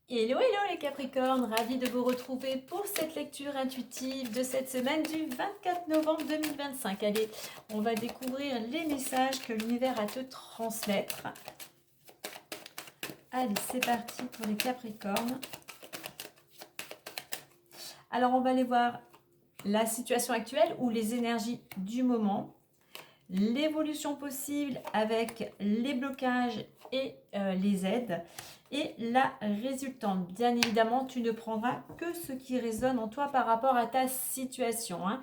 Hello, hello les Capricornes, ravie de vous retrouver pour cette lecture intuitive de cette semaine du 24 novembre 2025. Allez, on va découvrir les messages que l'univers a à te transmettre. Allez, c'est parti pour les Capricornes. Alors, on va aller voir la situation actuelle ou les énergies du moment, l'évolution possible avec les blocages et les aides, et la résultante. Bien évidemment, tu ne prendras que ce qui résonne en toi par rapport à ta situation, hein.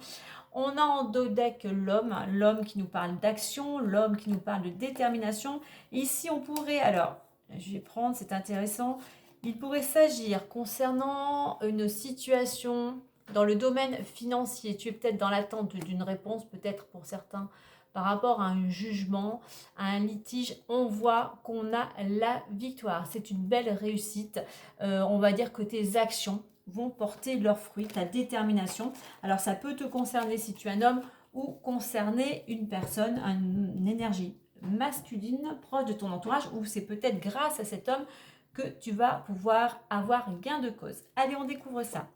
On a en dos deck l'homme qui nous parle d'action, l'homme qui nous parle de détermination. Ici, on pourrait, alors, je vais prendre, c'est intéressant, il pourrait s'agir concernant une situation dans le domaine financier. Tu es peut-être dans l'attente d'une réponse, peut-être pour certains, par rapport à un jugement, à un litige. On voit qu'on a la victoire. C'est une belle réussite. On va dire que tes actions vont porter leurs fruits, ta détermination. Alors ça peut te concerner si tu es un homme ou concerner une personne, une énergie masculine proche de ton entourage, ou c'est peut-être grâce à cet homme que tu vas pouvoir avoir gain de cause. Allez, on découvre ça.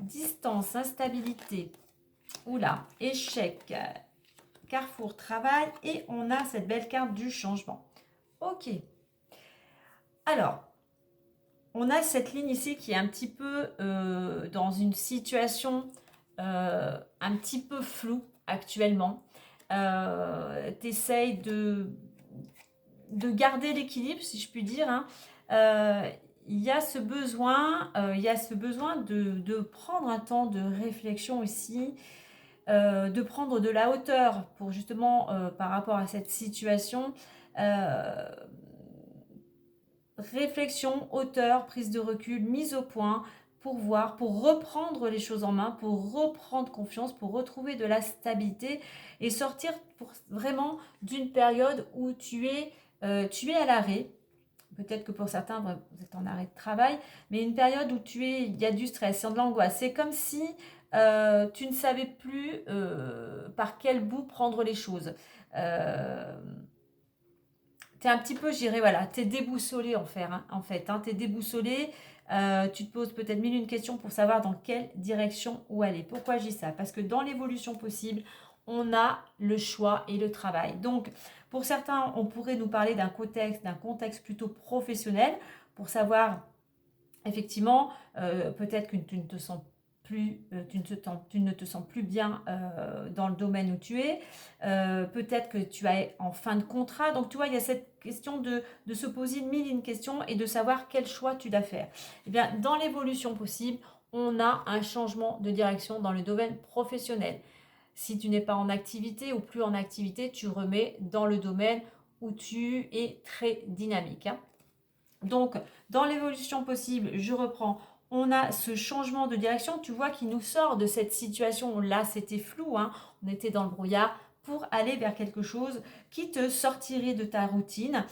Distance, instabilité, oula, échec, carrefour, travail, et on a cette belle carte du changement. Ok. Alors, on a cette ligne ici qui est un petit peu dans une situation un petit peu floue actuellement. Tu essayes de garder l'équilibre, si je puis dire, hein. Il y a ce besoin, de prendre un temps de réflexion aussi, de prendre de la hauteur pour justement, par rapport à cette situation, euh, réflexion, hauteur, prise de recul, mise au point pour voir, pour reprendre les choses en main, pour reprendre confiance, pour retrouver de la stabilité et sortir vraiment d'une période où tu es à l'arrêt. Peut-être que pour certains, vous êtes en arrêt de travail, mais une période où il y a du stress, il y a de l'angoisse. C'est comme si tu ne savais plus par quel bout prendre les choses. Tu es un petit peu, je dirais, voilà, tu es déboussolé en fait, hein, tu es déboussolé. Tu te poses peut-être mille une questions pour savoir dans quelle direction où aller. Pourquoi je dis ça? Parce que dans l'évolution possible, on a le choix et le travail. Donc, pour certains, on pourrait nous parler d'un contexte plutôt professionnel pour savoir, effectivement, peut-être que tu ne te sens plus, tu ne te sens plus bien dans le domaine où tu es. Peut-être que tu es en fin de contrat. Donc, tu vois, il y a cette question de se poser mille et une questions et de savoir quel choix tu dois faire. Eh bien, dans l'évolution possible, on a un changement de direction dans le domaine professionnel. Si tu n'es pas en activité ou plus en activité, tu remets dans le domaine où tu es très dynamique, hein. Donc, dans l'évolution possible, je reprends, on a ce changement de direction, tu vois, qui nous sort de cette situation. Là, c'était flou, hein, on était dans le brouillard, pour aller vers quelque chose qui te sortirait de ta routine,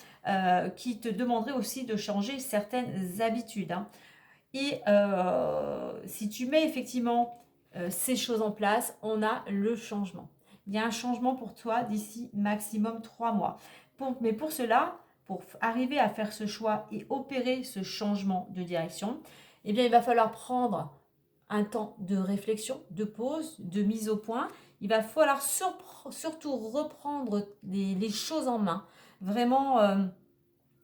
qui te demanderait aussi de changer certaines habitudes, hein. Et si tu mets effectivement ces choses en place, on a le changement. Il y a un changement pour toi d'ici maximum 3 mois. Mais pour cela, pour arriver à faire ce choix et opérer ce changement de direction, eh bien, il va falloir prendre un temps de réflexion, de pause, de mise au point. Il va falloir surtout reprendre les choses en main. Vraiment,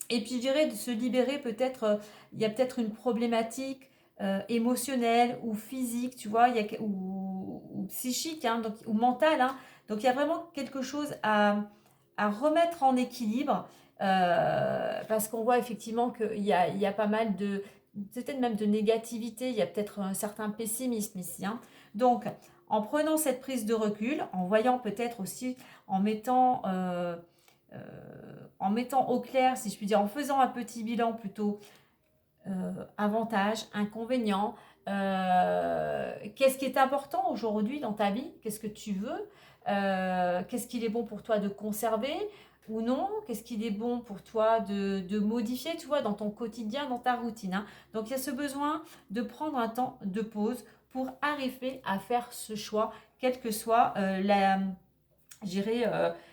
et puis je dirais de se libérer peut-être, il y a peut-être une problématique émotionnelle ou physique, tu vois, ou psychique, hein, donc, ou mentale, hein. Donc il y a vraiment quelque chose à remettre en équilibre, parce qu'on voit effectivement qu'il y a pas mal de, peut-être même de négativité, il y a peut-être un certain pessimisme ici, hein. Donc en prenant cette prise de recul, en voyant peut-être aussi, en mettant... euh, en mettant au clair, si je puis dire, en faisant un petit bilan plutôt, avantages, inconvénients, qu'est-ce qui est important aujourd'hui dans ta vie, qu'est-ce que tu veux, qu'est-ce qu'il est bon pour toi de conserver ou non, qu'est-ce qu'il est bon pour toi de modifier, tu vois, dans ton quotidien, dans ta routine, hein. Donc il y a ce besoin de prendre un temps de pause pour arriver à faire ce choix, quelle que soit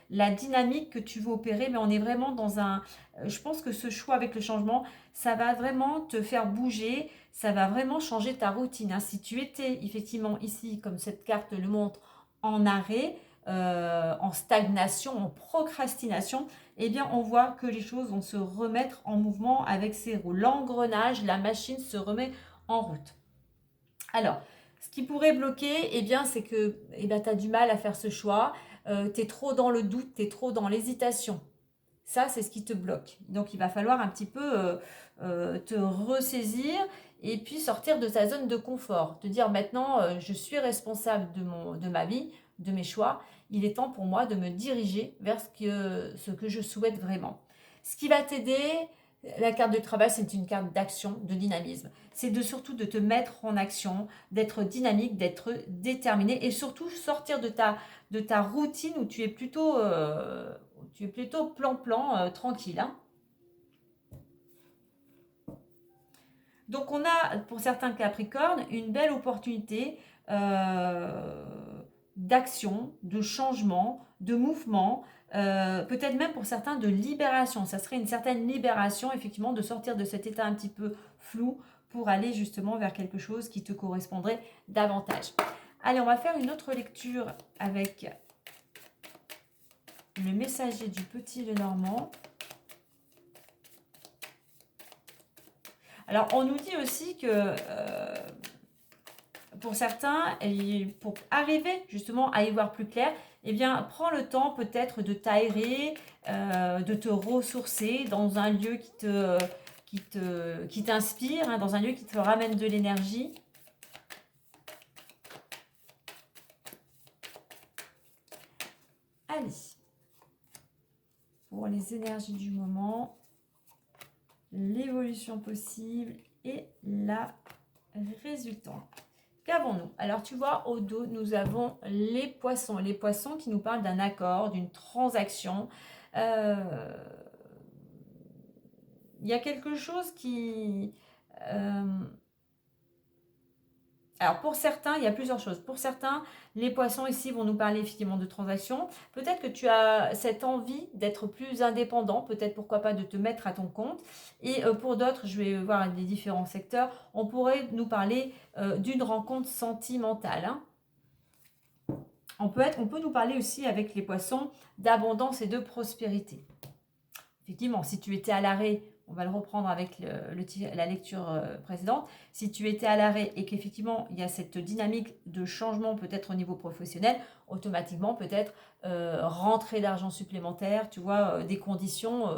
la dynamique que tu veux opérer, mais on est vraiment dans un... Je pense que ce choix avec le changement, ça va vraiment te faire bouger, ça va vraiment changer ta routine, hein. Si tu étais effectivement ici, comme cette carte le montre, en arrêt, en stagnation, en procrastination, eh bien on voit que les choses vont se remettre en mouvement avec ces roues. L'engrenage, la machine se remet en route. Alors, ce qui pourrait bloquer, eh bien, c'est que tu as du mal à faire ce choix, tu es trop dans le doute, tu es trop dans l'hésitation. Ça, c'est ce qui te bloque. Donc, il va falloir un petit peu te ressaisir et puis sortir de ta zone de confort. Te dire maintenant, je suis responsable de ma vie, de mes choix. Il est temps pour moi de me diriger vers ce que je souhaite vraiment. Ce qui va t'aider, la carte du travail, c'est une carte d'action, de dynamisme. C'est surtout de te mettre en action, d'être dynamique, d'être déterminé et surtout sortir de ta routine où tu es plutôt plan-plan, tranquille, hein. Donc on a, pour certains Capricornes, une belle opportunité d'action, de changement, de mouvement, peut-être même pour certains de libération. Ça serait une certaine libération, effectivement, de sortir de cet état un petit peu flou pour aller justement vers quelque chose qui te correspondrait davantage. Allez, on va faire une autre lecture avec le messager du Petit Lenormand. Alors, on nous dit aussi que pour certains, pour arriver justement à y voir plus clair, eh bien, prends le temps peut-être de t'aérer, de te ressourcer dans un lieu qui t'inspire, hein, dans un lieu qui te ramène de l'énergie. Allez, pour les énergies du moment, l'évolution possible et la résultante. Qu'avons-nous? Alors, tu vois, au dos, nous avons les poissons. Les poissons qui nous parlent d'un accord, d'une transaction. Il y a quelque chose qui... alors, pour certains, il y a plusieurs choses. Pour certains, les poissons ici vont nous parler effectivement de transactions. Peut-être que tu as cette envie d'être plus indépendant, peut-être pourquoi pas de te mettre à ton compte. Et pour d'autres, je vais voir les différents secteurs, on pourrait nous parler d'une rencontre sentimentale, hein. On peut nous parler aussi avec les poissons d'abondance et de prospérité. Effectivement, si tu étais à l'arrêt, on va le reprendre avec la lecture précédente, si tu étais à l'arrêt et qu'effectivement il y a cette dynamique de changement peut-être au niveau professionnel, automatiquement peut-être rentrer d'argent supplémentaire, tu vois, des conditions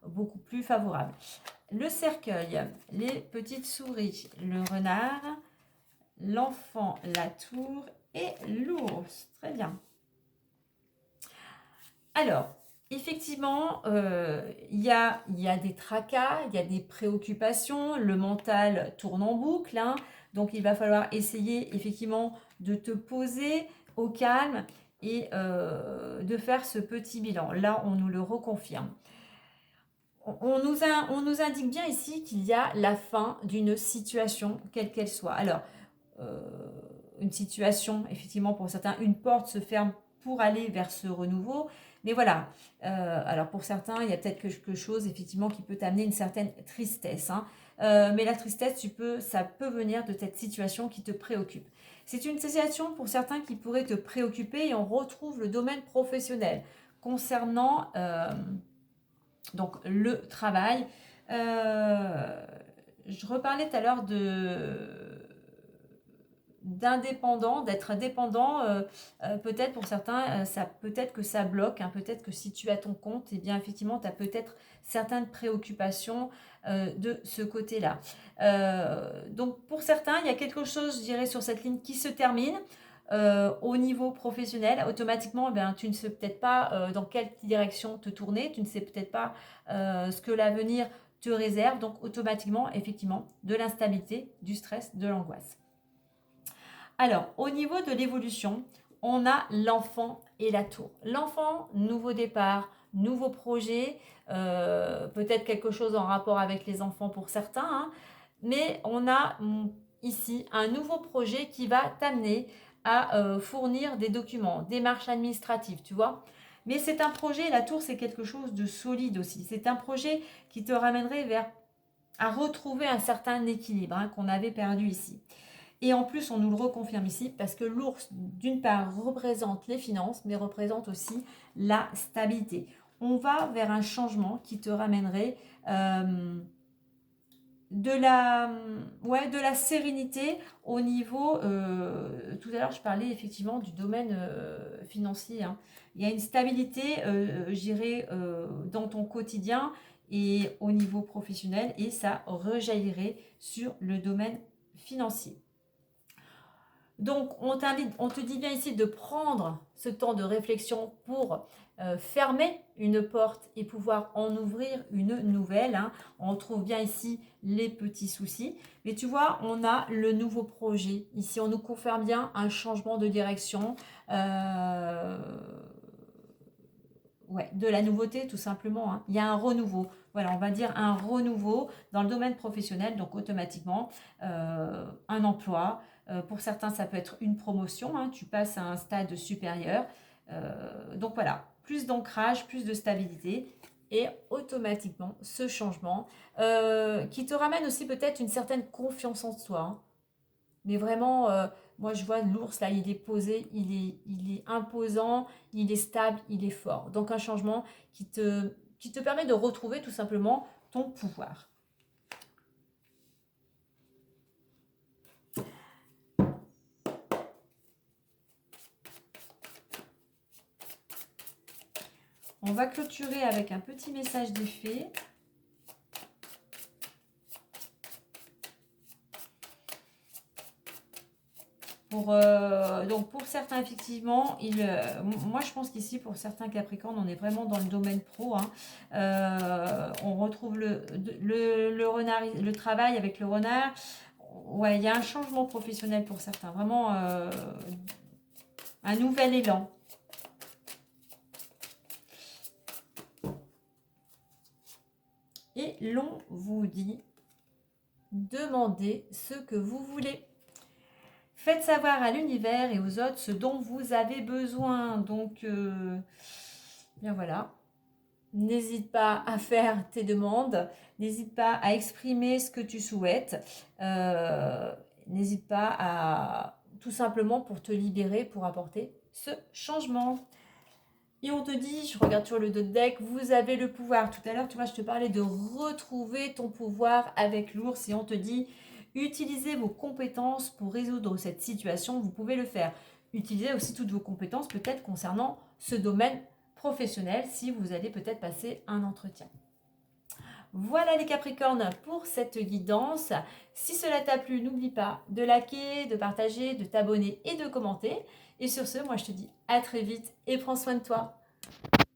beaucoup plus favorables. Le cercueil, les petites souris, le renard, l'enfant, la tour et l'ours. Très bien. Alors, effectivement, il y a des tracas, il y a des préoccupations, le mental tourne en boucle, hein, donc il va falloir essayer effectivement de te poser au calme et de faire ce petit bilan. Là, on nous le reconfirme. On nous indique bien ici qu'il y a la fin d'une situation, quelle qu'elle soit. Alors, une situation, effectivement, pour certains, une porte se ferme pour aller vers ce renouveau. Mais voilà, alors pour certains, il y a peut-être quelque chose, effectivement, qui peut t'amener une certaine tristesse, hein. Mais la tristesse, ça peut venir de cette situation qui te préoccupe. C'est une situation pour certains qui pourrait te préoccuper et on retrouve le domaine professionnel concernant donc le travail. Je reparlais tout à l'heure d'indépendant, d'être indépendant, peut-être pour certains, peut-être que ça bloque, hein, peut-être que si tu as ton compte, eh bien effectivement, tu as peut-être certaines préoccupations de ce côté-là. Donc pour certains, il y a quelque chose, je dirais, sur cette ligne qui se termine. Au niveau professionnel, automatiquement, tu ne sais peut-être pas dans quelle direction te tourner, tu ne sais peut-être pas ce que l'avenir te réserve, donc automatiquement, effectivement, de l'instabilité, du stress, de l'angoisse. Alors, au niveau de l'évolution, on a l'enfant et la tour. L'enfant, nouveau départ, nouveau projet, peut-être quelque chose en rapport avec les enfants pour certains, hein, mais on a ici un nouveau projet qui va t'amener à fournir des documents, démarches administratives, tu vois. Mais c'est un projet, la tour, c'est quelque chose de solide aussi. C'est un projet qui te ramènerait vers à retrouver un certain équilibre hein, qu'on avait perdu ici. Et en plus, on nous le reconfirme ici parce que l'ours, d'une part, représente les finances, mais représente aussi la stabilité. On va vers un changement qui te ramènerait de la sérénité au niveau... tout à l'heure, je parlais effectivement du domaine financier. Hein. Il y a une stabilité, je dirais, dans ton quotidien et au niveau professionnel et ça rejaillirait sur le domaine financier. Donc, on te dit bien ici de prendre ce temps de réflexion pour fermer une porte et pouvoir en ouvrir une nouvelle. Hein. On trouve bien ici les petits soucis. Mais tu vois, on a le nouveau projet. Ici, on nous confirme bien un changement de direction. De la nouveauté, tout simplement. Hein. Il y a un renouveau. Voilà, on va dire un renouveau dans le domaine professionnel. Donc, automatiquement, un emploi. Pour certains, ça peut être une promotion. Hein, tu passes à un stade supérieur. Donc, voilà, plus d'ancrage, plus de stabilité. Et automatiquement, ce changement qui te ramène aussi peut-être une certaine confiance en soi. Hein. Mais vraiment, moi je vois l'ours là, il est posé, il est imposant, il est stable, il est fort. Donc un changement qui te permet de retrouver tout simplement ton pouvoir. On va clôturer avec un petit message des fées. Donc pour certains, effectivement, moi je pense qu'ici, pour certains Capricornes, on est vraiment dans le domaine pro. Hein. On retrouve le renard, le travail avec le renard. Ouais, il y a un changement professionnel pour certains. Vraiment un nouvel élan. Et l'on vous dit, demandez ce que vous voulez. Faites savoir à l'univers et aux autres ce dont vous avez besoin. Donc, bien voilà. N'hésite pas à faire tes demandes. N'hésite pas à exprimer ce que tu souhaites. N'hésite pas à tout simplement pour te libérer, pour apporter ce changement. Et on te dit, je regarde sur le dos de deck, vous avez le pouvoir. Tout à l'heure, tu vois, je te parlais de retrouver ton pouvoir avec l'ours et on te dit, utilisez vos compétences pour résoudre cette situation, vous pouvez le faire. Utilisez aussi toutes vos compétences peut-être concernant ce domaine professionnel si vous allez peut-être passer un entretien. Voilà les Capricornes pour cette guidance. Si cela t'a plu, n'oublie pas de liker, de partager, de t'abonner et de commenter. Et sur ce, moi je te dis à très vite et prends soin de toi.